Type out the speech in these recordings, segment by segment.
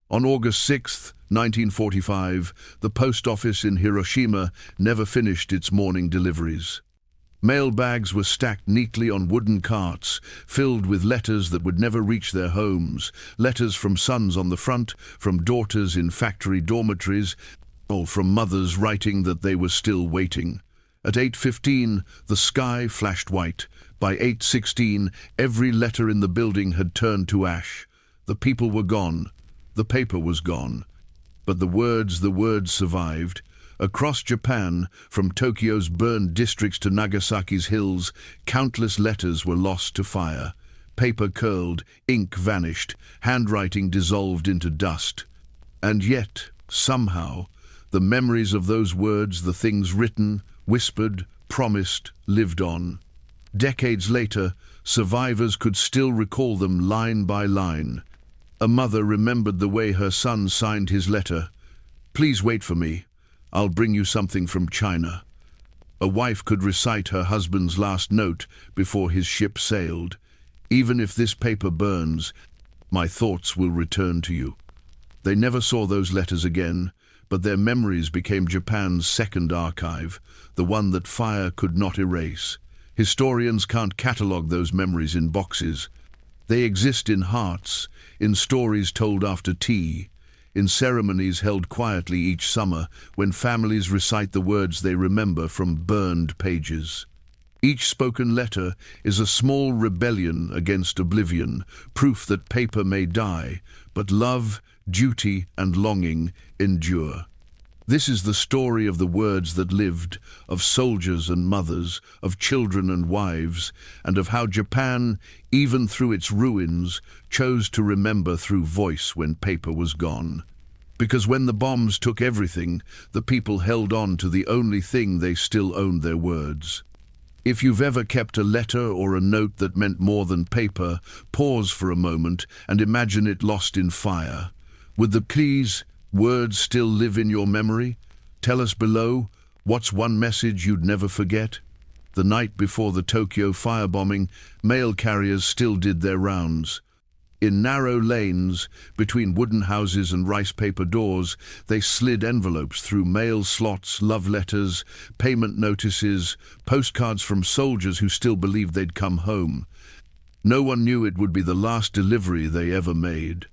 On August 6, 1945, the post office in Hiroshima never finished its morning deliveries. Mail bags were stacked neatly on wooden carts, filled with letters that would never reach their homes, letters from sons on the front, from daughters in factory dormitories, or from mothers writing that they were still waiting. At 8:15, the sky flashed white. By 8:16, every letter in the building had turned to ash. The people were gone. The paper was gone. But the words survived. Across Japan, from Tokyo's burned districts to Nagasaki's hills, countless letters were lost to fire. Paper curled, ink vanished, handwriting dissolved into dust. And yet, somehow, the memories of those words, the things written, whispered, promised, lived on. Decades later, survivors could still recall them line by line. A mother remembered the way her son signed his letter. "Please wait for me. I'll bring you something from China." A wife could recite her husband's last note before his ship sailed. "Even if this paper burns, my thoughts will return to you." They never saw those letters again, but their memories became Japan's second archive, the one that fire could not erase. Historians can't catalogue those memories in boxes. They exist in hearts, in stories told after tea, in ceremonies held quietly each summer when families recite the words they remember from burned pages. Each spoken letter is a small rebellion against oblivion, proof that paper may die, but love, duty, and longing endure. This is the story of the words that lived, of soldiers and mothers, of children and wives, and of how Japan, even through its ruins, chose to remember through voice when paper was gone. Because when the bombs took everything, the people held on to the only thing they still owned: their words. If you've ever kept a letter or a note that meant more than paper, pause for a moment and imagine it lost in fire. Would the please words still live in your memory? Tell us below, what's one message you'd never forget? The night before the Tokyo firebombing, mail carriers still did their rounds. In narrow lanes, between wooden houses and rice paper doors, they slid envelopes through mail slots, love letters, payment notices, postcards from soldiers who still believed they'd come home. No one knew it would be the last delivery they ever made.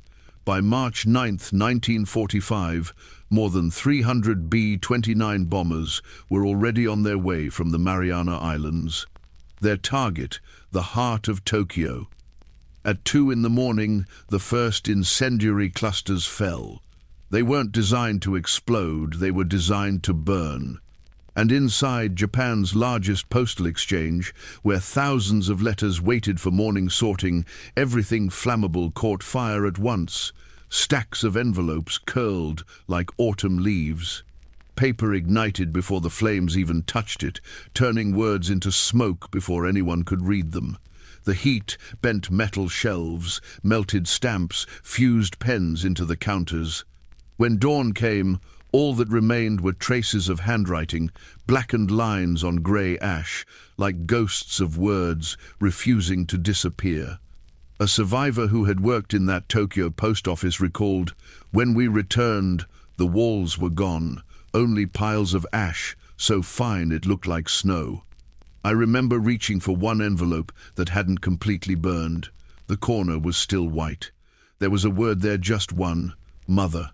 By March 9, 1945, more than 300 B-29 bombers were already on their way from the Mariana Islands. Their target, the heart of Tokyo. At 2 in the morning, the first incendiary clusters fell. They weren't designed to explode, they were designed to burn. And inside Japan's largest postal exchange, where thousands of letters waited for morning sorting, everything flammable caught fire at once. Stacks of envelopes curled like autumn leaves. Paper ignited before the flames even touched it, turning words into smoke before anyone could read them. The heat bent metal shelves, melted stamps, fused pens into the counters. When dawn came, all that remained were traces of handwriting, blackened lines on grey ash, like ghosts of words refusing to disappear. A survivor who had worked in that Tokyo post office recalled, "When we returned, the walls were gone, only piles of ash, so fine it looked like snow. I remember reaching for one envelope that hadn't completely burned. The corner was still white. There was a word there, just one: mother."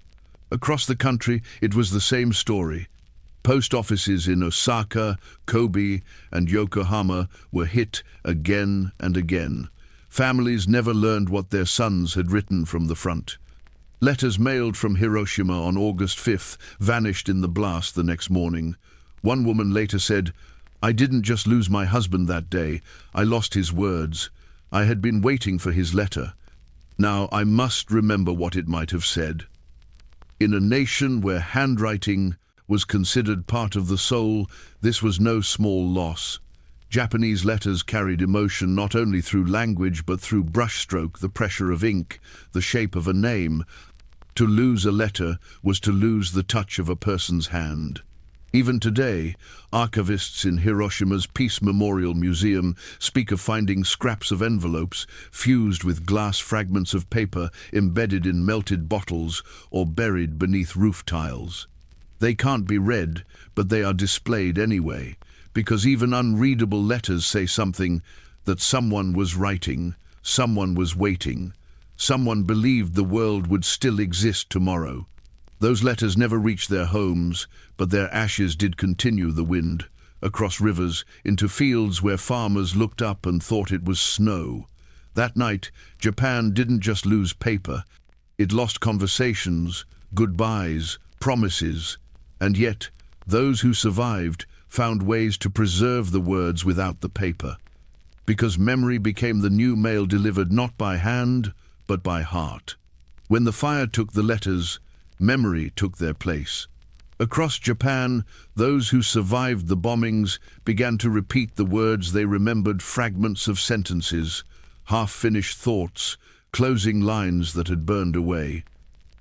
Across the country, it was the same story. Post offices in Osaka, Kobe, and Yokohama were hit again and again. Families never learned what their sons had written from the front. Letters mailed from Hiroshima on August 5th vanished in the blast the next morning. One woman later said, "I didn't just lose my husband that day, I lost his words. I had been waiting for his letter. Now I must remember what it might have said." In a nation where handwriting was considered part of the soul, this was no small loss. Japanese letters carried emotion not only through language but through brushstroke, the pressure of ink, the shape of a name. To lose a letter was to lose the touch of a person's hand. Even today, archivists in Hiroshima's Peace Memorial Museum speak of finding scraps of envelopes fused with glass fragments of paper embedded in melted bottles or buried beneath roof tiles. They can't be read, but they are displayed anyway, because even unreadable letters say something: that someone was writing, someone was waiting, someone believed the world would still exist tomorrow. Those letters never reached their homes, but their ashes did continue the wind, across rivers, into fields where farmers looked up and thought it was snow. That night, Japan didn't just lose paper, it lost conversations, goodbyes, promises, and yet, those who survived found ways to preserve the words without the paper, because memory became the new mail delivered not by hand, but by heart. When the fire took the letters, memory took their place. Across Japan, those who survived the bombings began to repeat the words they remembered, fragments of sentences, half-finished thoughts, closing lines that had burned away.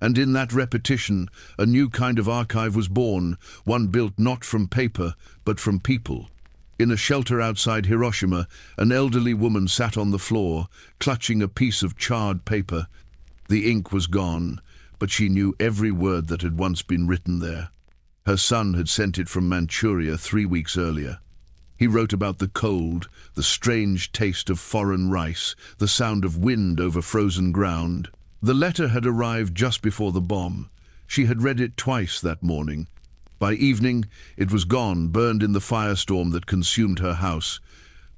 And in that repetition, a new kind of archive was born, one built not from paper, but from people. In a shelter outside Hiroshima, an elderly woman sat on the floor, clutching a piece of charred paper. The ink was gone, but she knew every word that had once been written there. Her son had sent it from Manchuria 3 weeks earlier. He wrote about the cold, the strange taste of foreign rice, the sound of wind over frozen ground. The letter had arrived just before the bomb. She had read it twice that morning. By evening, it was gone, burned in the firestorm that consumed her house.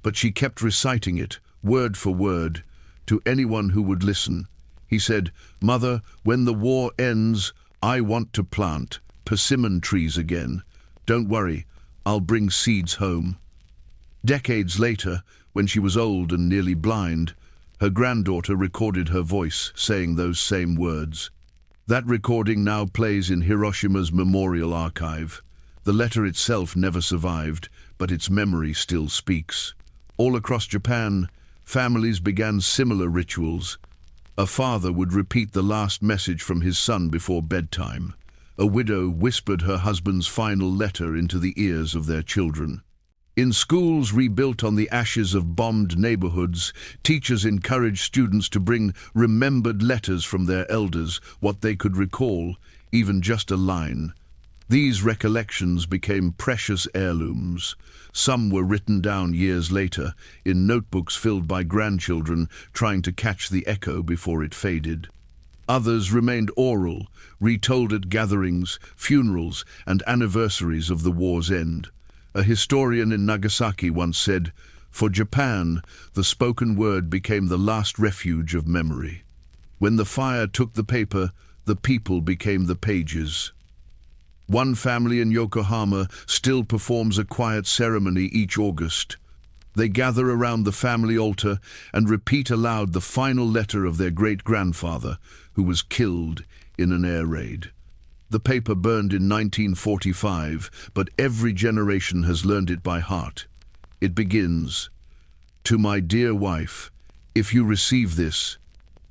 But she kept reciting it, word for word, to anyone who would listen. He said, "Mother, when the war ends, I want to plant persimmon trees again. Don't worry, I'll bring seeds home." Decades later, when she was old and nearly blind, her granddaughter recorded her voice saying those same words. That recording now plays in Hiroshima's memorial archive. The letter itself never survived, but its memory still speaks. All across Japan, families began similar rituals. A father would repeat the last message from his son before bedtime. A widow whispered her husband's final letter into the ears of their children. In schools rebuilt on the ashes of bombed neighborhoods, teachers encouraged students to bring remembered letters from their elders, what they could recall, even just a line. These recollections became precious heirlooms. Some were written down years later, in notebooks filled by grandchildren trying to catch the echo before it faded. Others remained oral, retold at gatherings, funerals, and anniversaries of the war's end. A historian in Nagasaki once said, "For Japan, the spoken word became the last refuge of memory. When the fire took the paper, the people became the pages." One family in Yokohama still performs a quiet ceremony each August. They gather around the family altar and repeat aloud the final letter of their great-grandfather, who was killed in an air raid. The paper burned in 1945, but every generation has learned it by heart. It begins, "To my dear wife, if you receive this,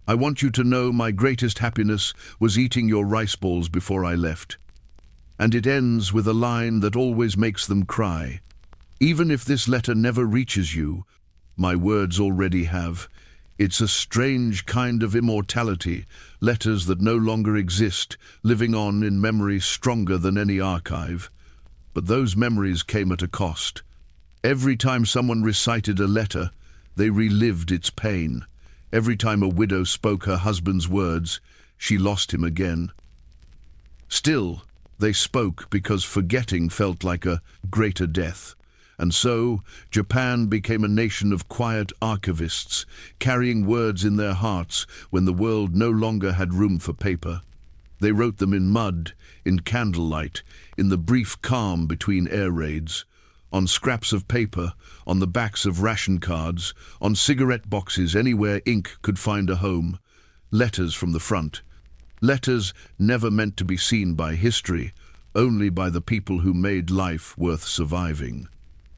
I want you to know my greatest happiness was eating your rice balls before I left." And it ends with a line that always makes them cry. "Even if this letter never reaches you, my words already have. It's a strange kind of immortality, letters that no longer exist, living on in memory stronger than any archive. But those memories came at a cost. Every time someone recited a letter, they relived its pain. Every time a widow spoke her husband's words, she lost him again. Still, they spoke because forgetting felt like a greater death. And so, Japan became a nation of quiet archivists, carrying words in their hearts when the world no longer had room for paper. They wrote them in mud, in candlelight, in the brief calm between air raids, on scraps of paper, on the backs of ration cards, on cigarette boxes, anywhere ink could find a home. Letters from the front. Letters never meant to be seen by history, only by the people who made life worth surviving.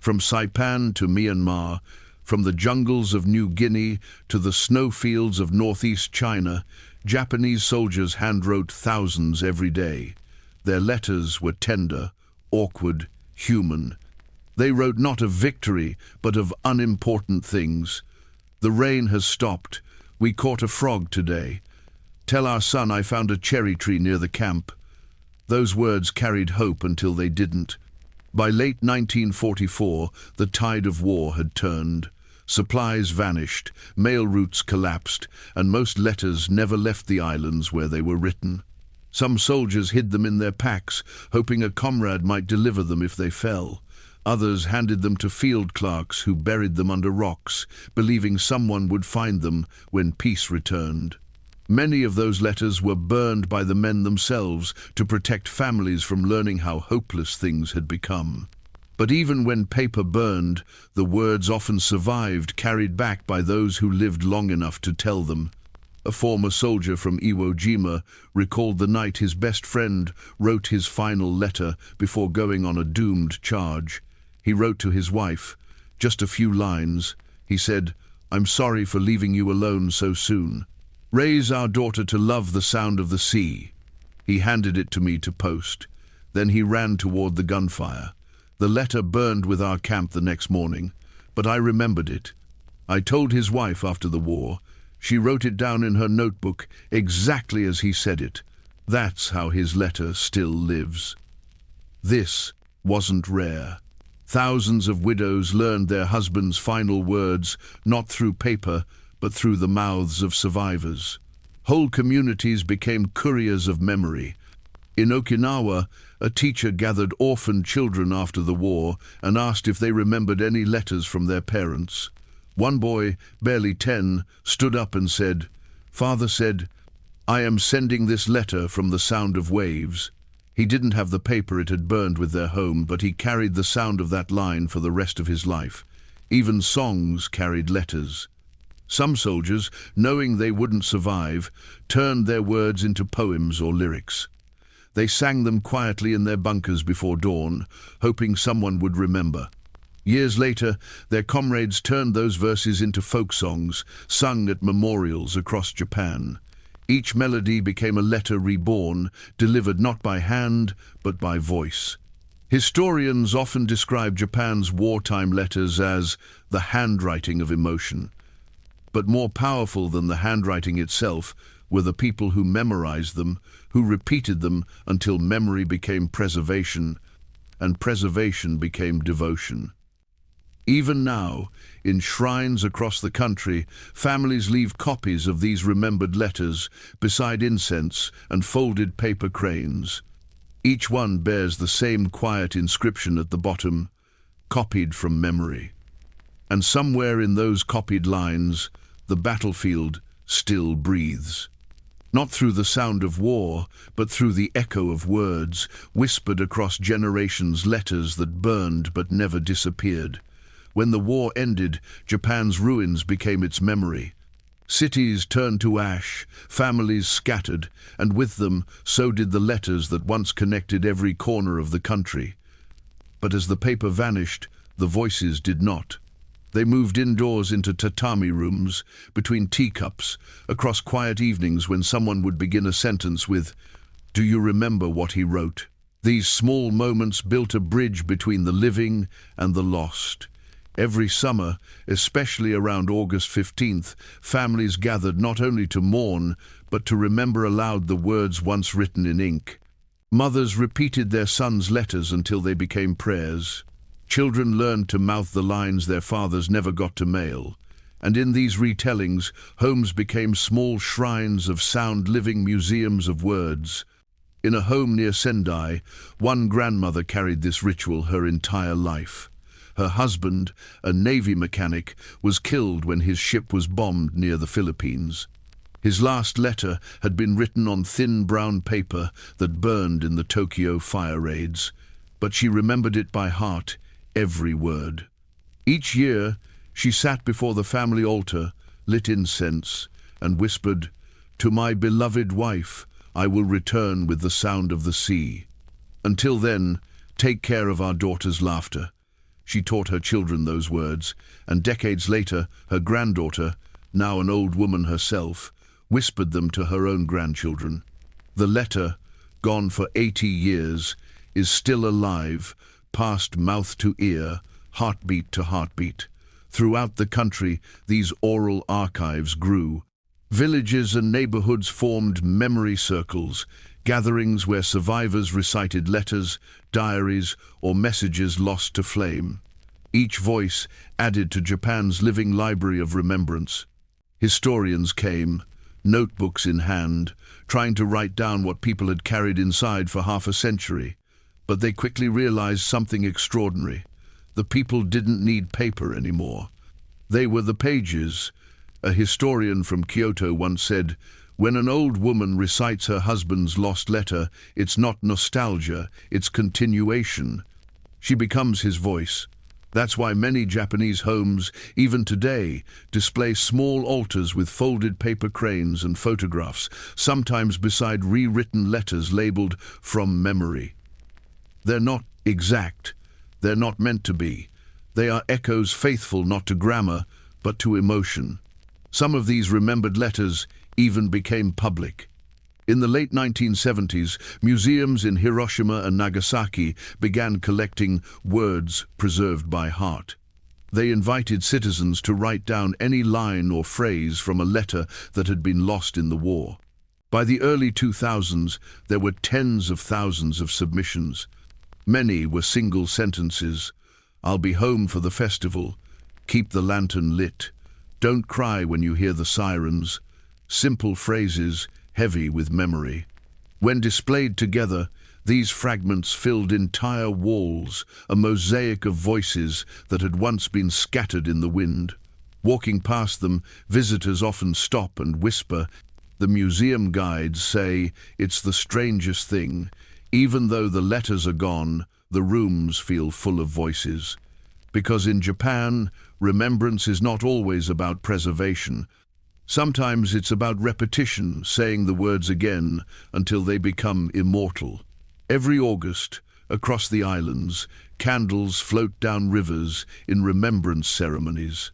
From Saipan to Myanmar, from the jungles of New Guinea to the snowfields of northeast China, Japanese soldiers handwrote thousands every day. Their letters were tender, awkward, human. They wrote not of victory, but of unimportant things. The rain has stopped. We caught a frog today. Tell our son I found a cherry tree near the camp. Those words carried hope until they didn't. By late 1944, the tide of war had turned. Supplies vanished, mail routes collapsed, and most letters never left the islands where they were written. Some soldiers hid them in their packs, hoping a comrade might deliver them if they fell. Others handed them to field clerks who buried them under rocks, believing someone would find them when peace returned. Many of those letters were burned by the men themselves to protect families from learning how hopeless things had become. But even when paper burned, the words often survived, carried back by those who lived long enough to tell them. A former soldier from Iwo Jima recalled the night his best friend wrote his final letter before going on a doomed charge. He wrote to his wife, just a few lines. He said, "I'm sorry for leaving you alone so soon. Raise our daughter to love the sound of the sea." He handed it to me to post. Then he ran toward the gunfire. The letter burned with our camp the next morning, but I remembered it. I told his wife after the war. She wrote it down in her notebook exactly as he said it. That's how his letter still lives. This wasn't rare. Thousands of widows learned their husbands' final words not through paper, but through the mouths of survivors. Whole communities became couriers of memory. In Okinawa, a teacher gathered orphaned children after the war and asked if they remembered any letters from their parents. One boy, barely 10, stood up and said, "Father said, 'I am sending this letter from the sound of waves.'" He didn't have the paper it had burned with their home, but he carried the sound of that line for the rest of his life. Even songs carried letters. Some soldiers, knowing they wouldn't survive, turned their words into poems or lyrics. They sang them quietly in their bunkers before dawn, hoping someone would remember. Years later, their comrades turned those verses into folk songs, sung at memorials across Japan. Each melody became a letter reborn, delivered not by hand, but by voice. Historians often describe Japan's wartime letters as the handwriting of emotion. But more powerful than the handwriting itself were the people who memorized them, who repeated them until memory became preservation, and preservation became devotion. Even now, in shrines across the country, families leave copies of these remembered letters beside incense and folded paper cranes. Each one bears the same quiet inscription at the bottom, "Copied from memory." And somewhere in those copied lines, the battlefield still breathes. Not through the sound of war, but through the echo of words, whispered across generations, letters that burned but never disappeared. When the war ended, Japan's ruins became its memory. Cities turned to ash, families scattered, and with them, so did the letters that once connected every corner of the country. But as the paper vanished, the voices did not. They moved indoors into tatami rooms, between teacups, across quiet evenings when someone would begin a sentence with, "Do you remember what he wrote?" These small moments built a bridge between the living and the lost. Every summer, especially around August 15th, families gathered not only to mourn, but to remember aloud the words once written in ink. Mothers repeated their sons' letters until they became prayers. Children learned to mouth the lines their fathers never got to mail. And in these retellings, homes became small shrines of sound, living museums of words. In a home near Sendai, one grandmother carried this ritual her entire life. Her husband, a Navy mechanic, was killed when his ship was bombed near the Philippines. His last letter had been written on thin brown paper that burned in the Tokyo fire raids, but she remembered it by heart, every word. Each year, she sat before the family altar, lit incense, and whispered, "To my beloved wife, I will return with the sound of the sea. Until then, take care of our daughter's laughter." She taught her children those words, and decades later, her granddaughter, now an old woman herself, whispered them to her own grandchildren. The letter, gone for 80 years, is still alive, passed mouth to ear, heartbeat to heartbeat. Throughout the country, these oral archives grew. Villages and neighborhoods formed memory circles, gatherings where survivors recited letters, diaries, or messages lost to flame. Each voice added to Japan's living library of remembrance. Historians came, notebooks in hand, trying to write down what people had carried inside for half a century. But they quickly realized something extraordinary. The people didn't need paper anymore. They were the pages. A historian from Kyoto once said, "When an old woman recites her husband's lost letter, it's not nostalgia, it's continuation. She becomes his voice." That's why many Japanese homes, even today, display small altars with folded paper cranes and photographs, sometimes beside rewritten letters labeled "From Memory." They're not exact. They're not meant to be. They are echoes faithful not to grammar, but to emotion. Some of these remembered letters even became public. In the late 1970s, museums in Hiroshima and Nagasaki began collecting words preserved by heart. They invited citizens to write down any line or phrase from a letter that had been lost in the war. By the early 2000s, there were tens of thousands of submissions. Many were single sentences. "I'll be home for the festival. Keep the lantern lit. Don't cry when you hear the sirens." Simple phrases, heavy with memory. When displayed together, these fragments filled entire walls, a mosaic of voices that had once been scattered in the wind. Walking past them, visitors often stop and whisper. The museum guides say it's the strangest thing. Even though the letters are gone, the rooms feel full of voices. Because in Japan, remembrance is not always about preservation. Sometimes it's about repetition, saying the words again until they become immortal. Every August, across the islands, candles float down rivers in remembrance ceremonies.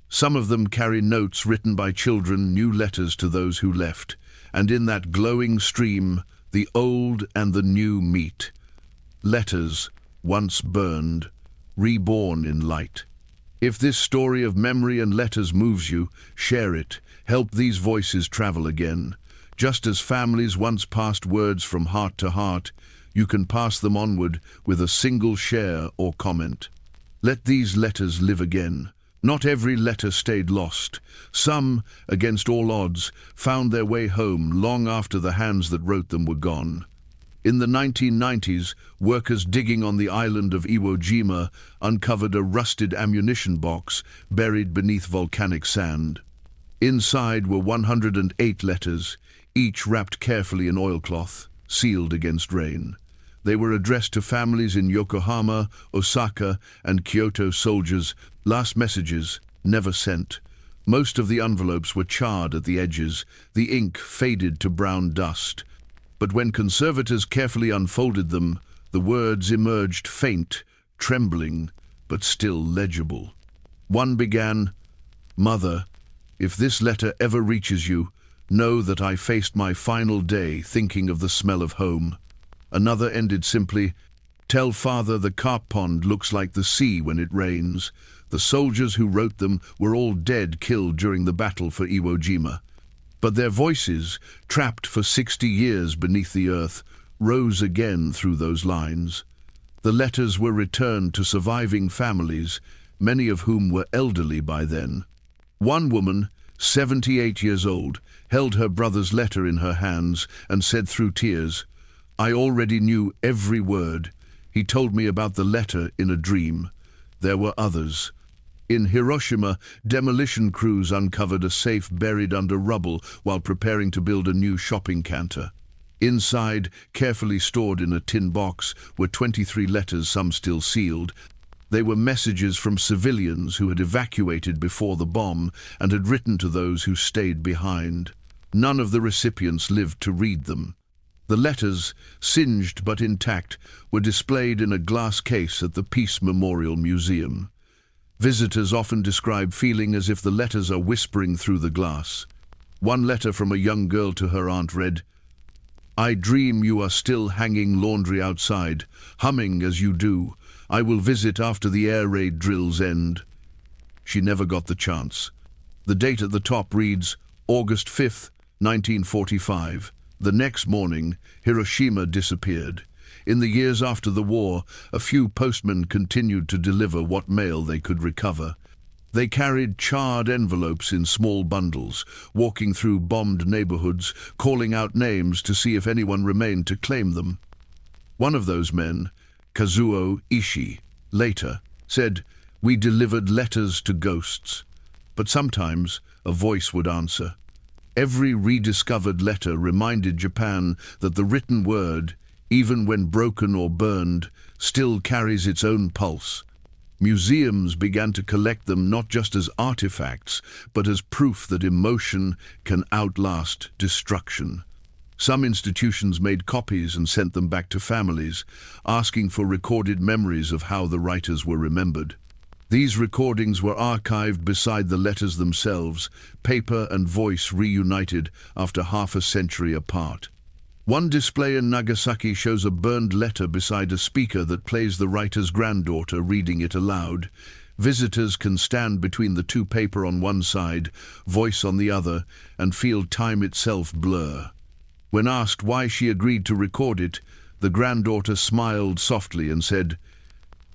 Some of them carry notes written by children, new letters to those who left, and in that glowing stream, the old and the new meet. Letters, once burned, reborn in light. If this story of memory and letters moves you, share it. Help these voices travel again. Just as families once passed words from heart to heart, you can pass them onward with a single share or comment. Let these letters live again. Not every letter stayed lost. Some, against all odds, found their way home long after the hands that wrote them were gone. In the 1990s, workers digging on the island of Iwo Jima uncovered a rusted ammunition box buried beneath volcanic sand. Inside were 108 letters, each wrapped carefully in oilcloth, sealed against rain. They were addressed to families in Yokohama, Osaka, and Kyoto soldiers, last messages, never sent. Most of the envelopes were charred at the edges, the ink faded to brown dust. But when conservators carefully unfolded them, the words emerged faint, trembling, but still legible. One began, "Mother, if this letter ever reaches you, know that I faced my final day thinking of the smell of home." Another ended simply, "Tell Father the carp pond looks like the sea when it rains." The soldiers who wrote them were all dead, killed during the battle for Iwo Jima. But their voices, trapped for 60 years beneath the earth, rose again through those lines. The letters were returned to surviving families, many of whom were elderly by then. One woman, 78 years old, held her brother's letter in her hands and said through tears, "I already knew every word. He told me about the letter in a dream." There were others. In Hiroshima, demolition crews uncovered a safe buried under rubble while preparing to build a new shopping canter. Inside, carefully stored in a tin box, were 23 letters, some still sealed. They were messages from civilians who had evacuated before the bomb and had written to those who stayed behind. None of the recipients lived to read them. The letters, singed but intact, were displayed in a glass case at the Peace Memorial Museum. Visitors often describe feeling as if the letters are whispering through the glass. One letter from a young girl to her aunt read, I dream you are still hanging laundry outside, humming as you do. I will visit after the air raid drills end. She never got the chance. The date at the top reads August 5th, 1945. The next morning, Hiroshima disappeared. In the years after the war, a few postmen continued to deliver what mail they could recover. They carried charred envelopes in small bundles, walking through bombed neighborhoods, calling out names to see if anyone remained to claim them. One of those men, Kazuo Ishii, later said, "We delivered letters to ghosts." But sometimes a voice would answer. Every rediscovered letter reminded Japan that the written word, even when broken or burned, still carries its own pulse. Museums began to collect them not just as artifacts, but as proof that emotion can outlast destruction. Some institutions made copies and sent them back to families, asking for recorded memories of how the writers were remembered. These recordings were archived beside the letters themselves, paper and voice reunited after half a century apart. One display in Nagasaki shows a burned letter beside a speaker that plays the writer's granddaughter reading it aloud. Visitors can stand between the two, paper on one side, voice on the other, and feel time itself blur. When asked why she agreed to record it, the granddaughter smiled softly and said,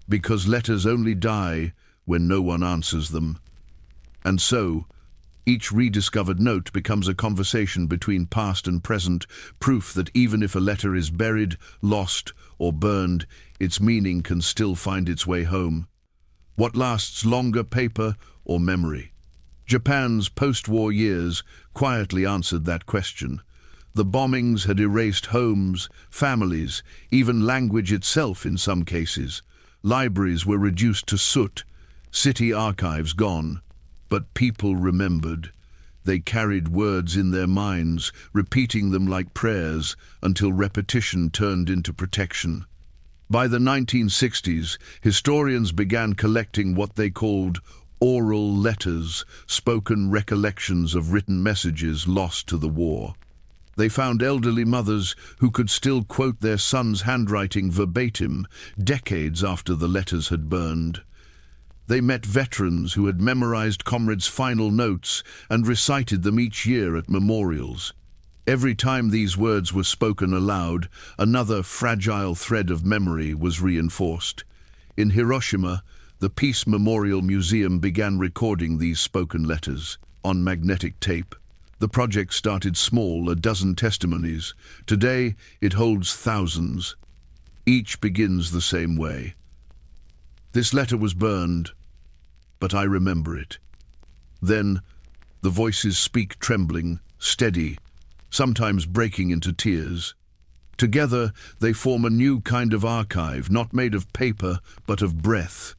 "Because letters only die when no one answers them." And so, each rediscovered note becomes a conversation between past and present, proof that even if a letter is buried, lost, or burned, its meaning can still find its way home. What lasts longer, paper or memory? Japan's post-war years quietly answered that question. The bombings had erased homes, families, even language itself in some cases. Libraries were reduced to soot, city archives gone. But people remembered. They carried words in their minds, repeating them like prayers until repetition turned into protection. By the 1960s, historians began collecting what they called oral letters, spoken recollections of written messages lost to the war. They found elderly mothers who could still quote their son's handwriting verbatim, decades after the letters had burned. They met veterans who had memorized comrades' final notes and recited them each year at memorials. Every time these words were spoken aloud, another fragile thread of memory was reinforced. In Hiroshima, the Peace Memorial Museum began recording these spoken letters on magnetic tape. The project started small, a dozen testimonies. Today, it holds thousands. Each begins the same way. "This letter was burned, but I remember it." Then, the voices speak trembling, steady, sometimes breaking into tears. Together, they form a new kind of archive, not made of paper, but of breath.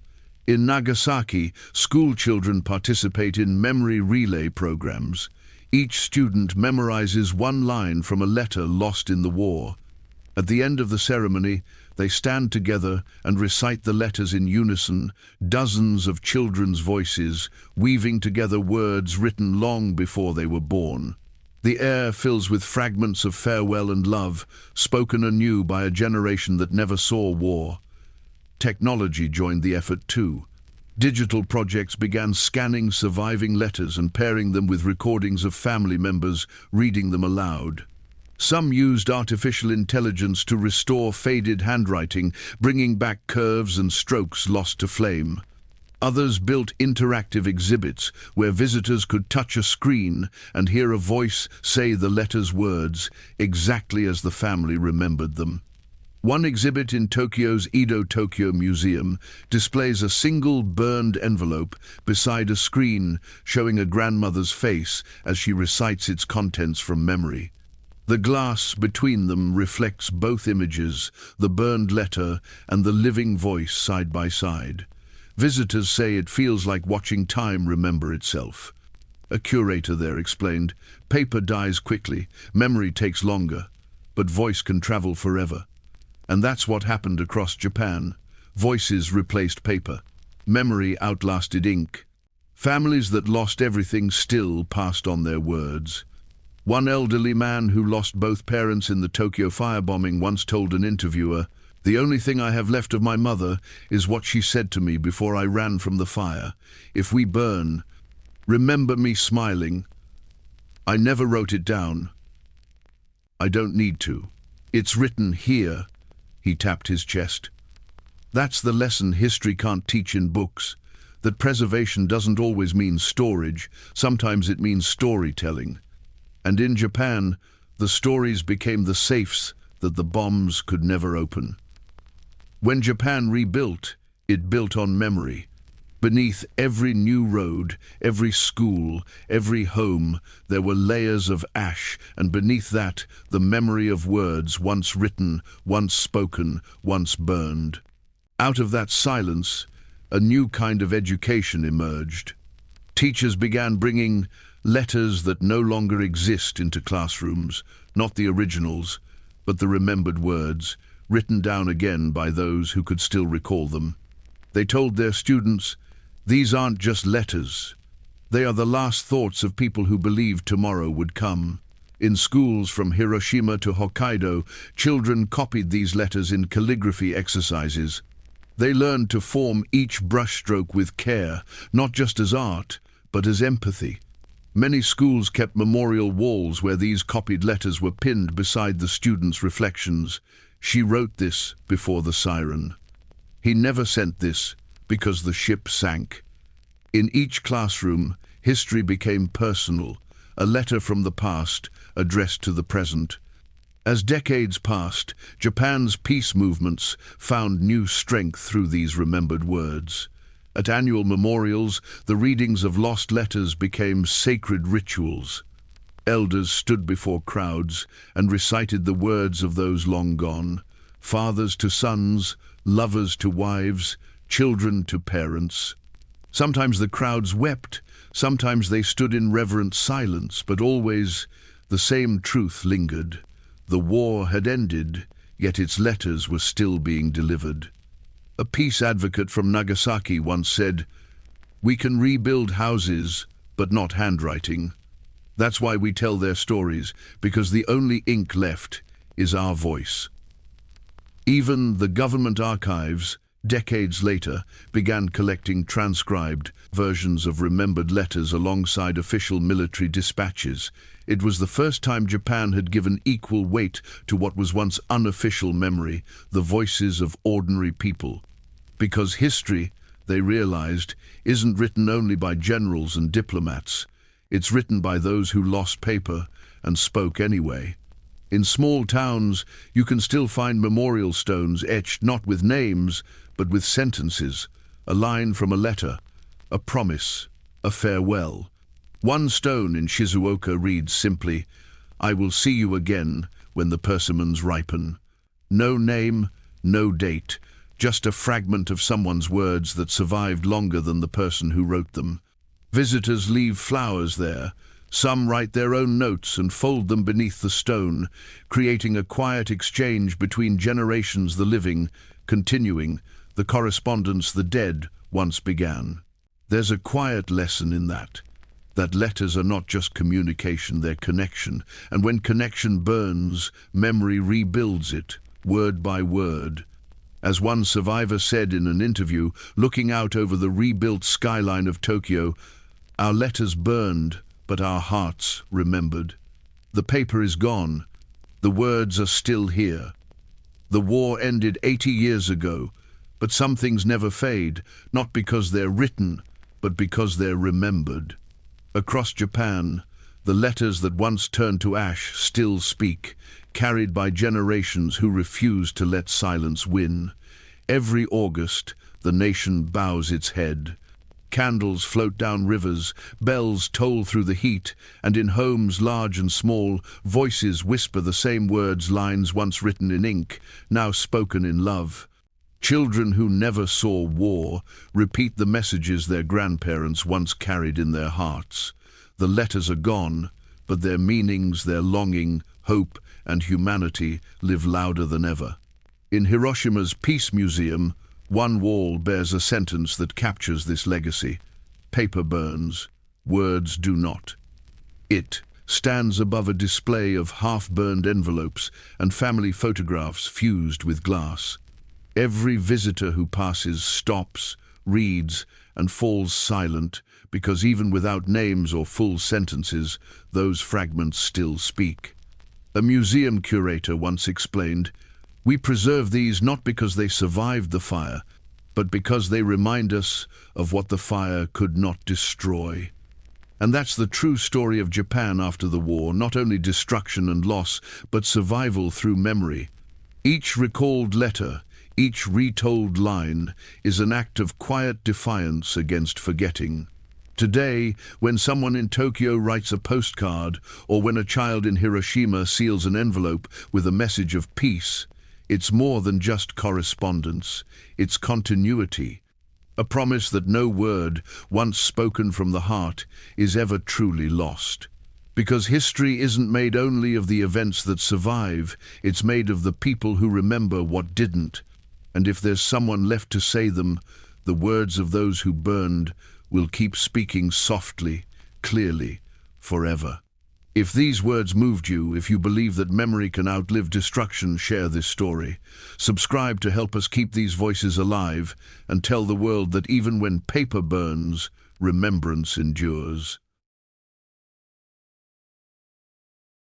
In Nagasaki, school children participate in memory relay programs. Each student memorizes one line from a letter lost in the war. At the end of the ceremony, they stand together and recite the letters in unison, dozens of children's voices, weaving together words written long before they were born. The air fills with fragments of farewell and love, spoken anew by a generation that never saw war. Technology joined the effort too. Digital projects began scanning surviving letters and pairing them with recordings of family members reading them aloud. Some used artificial intelligence to restore faded handwriting, bringing back curves and strokes lost to flame. Others built interactive exhibits where visitors could touch a screen and hear a voice say the letter's words exactly as the family remembered them. One exhibit in Tokyo's Edo-Tokyo Museum displays a single burned envelope beside a screen showing a grandmother's face as she recites its contents from memory. The glass between them reflects both images, the burned letter and the living voice side by side. Visitors say it feels like watching time remember itself. A curator there explained, "Paper dies quickly, memory takes longer, but voice can travel forever." And that's what happened across Japan. Voices replaced paper. Memory outlasted ink. Families that lost everything still passed on their words. One elderly man who lost both parents in the Tokyo firebombing once told an interviewer, "The only thing I have left of my mother is what she said to me before I ran from the fire. If we burn, remember me smiling. I never wrote it down. I don't need to. It's written here." He tapped his chest. That's the lesson history can't teach in books, that preservation doesn't always mean storage, sometimes it means storytelling. And in Japan, the stories became the safes that the bombs could never open. When Japan rebuilt, it built on memory. Beneath every new road, every school, every home, there were layers of ash, and beneath that, the memory of words once written, once spoken, once burned. Out of that silence, a new kind of education emerged. Teachers began bringing letters that no longer exist into classrooms, not the originals, but the remembered words, written down again by those who could still recall them. They told their students, "These aren't just letters. They are the last thoughts of people who believed tomorrow would come." In schools from Hiroshima to Hokkaido, children copied these letters in calligraphy exercises. They learned to form each brushstroke with care, not just as art, but as empathy. Many schools kept memorial walls where these copied letters were pinned beside the students' reflections. "She wrote this before the siren. He never sent this because the ship sank." In each classroom, history became personal, a letter from the past addressed to the present. As decades passed, Japan's peace movements found new strength through these remembered words. At annual memorials, the readings of lost letters became sacred rituals. Elders stood before crowds and recited the words of those long gone, fathers to sons, lovers to wives, children to parents. Sometimes the crowds wept, sometimes they stood in reverent silence, but always the same truth lingered. The war had ended, yet its letters were still being delivered. A peace advocate from Nagasaki once said, "We can rebuild houses, but not handwriting." That's why we tell their stories, because the only ink left is our voice. Even the government archives, decades later, began collecting transcribed versions of remembered letters alongside official military dispatches. It was the first time Japan had given equal weight to what was once unofficial memory, the voices of ordinary people. Because history, they realized, isn't written only by generals and diplomats. It's written by those who lost paper and spoke anyway. In small towns, you can still find memorial stones etched not with names, but with sentences, a line from a letter, a promise, a farewell. One stone in Shizuoka reads simply, "I will see you again when the persimmons ripen." No name, no date, just a fragment of someone's words that survived longer than the person who wrote them. Visitors leave flowers there. Some write their own notes and fold them beneath the stone, creating a quiet exchange between generations, the living, continuing, the correspondence the dead once began. There's a quiet lesson in that letters are not just communication, they're connection. And when connection burns, memory rebuilds it, word by word. As one survivor said in an interview, looking out over the rebuilt skyline of Tokyo, "Our letters burned, but our hearts remembered. The paper is gone. The words are still here. The war ended 80 years ago, but some things never fade, not because they're written, but because they're remembered." Across Japan, the letters that once turned to ash still speak, carried by generations who refuse to let silence win. Every August, the nation bows its head. Candles float down rivers, bells toll through the heat, and in homes large and small, voices whisper the same words, lines once written in ink, now spoken in love. Children who never saw war repeat the messages their grandparents once carried in their hearts. The letters are gone, but their meanings, their longing, hope, and humanity live louder than ever. In Hiroshima's Peace Museum, one wall bears a sentence that captures this legacy. "Paper burns, words do not." It stands above a display of half-burned envelopes and family photographs fused with glass. Every visitor who passes stops, reads, and falls silent, because even without names or full sentences, those fragments still speak. A museum curator once explained, "We preserve these not because they survived the fire, but because they remind us of what the fire could not destroy." And that's the true story of Japan after the war, not only destruction and loss, but survival through memory. Each recalled letter, each retold line, is an act of quiet defiance against forgetting. Today, when someone in Tokyo writes a postcard, or when a child in Hiroshima seals an envelope with a message of peace, it's more than just correspondence, it's continuity. A promise that no word, once spoken from the heart, is ever truly lost. Because history isn't made only of the events that survive, it's made of the people who remember what didn't. And if there's someone left to say them, the words of those who burned will keep speaking softly, clearly, forever. If these words moved you, if you believe that memory can outlive destruction, share this story. Subscribe to help us keep these voices alive and tell the world that even when paper burns, remembrance endures.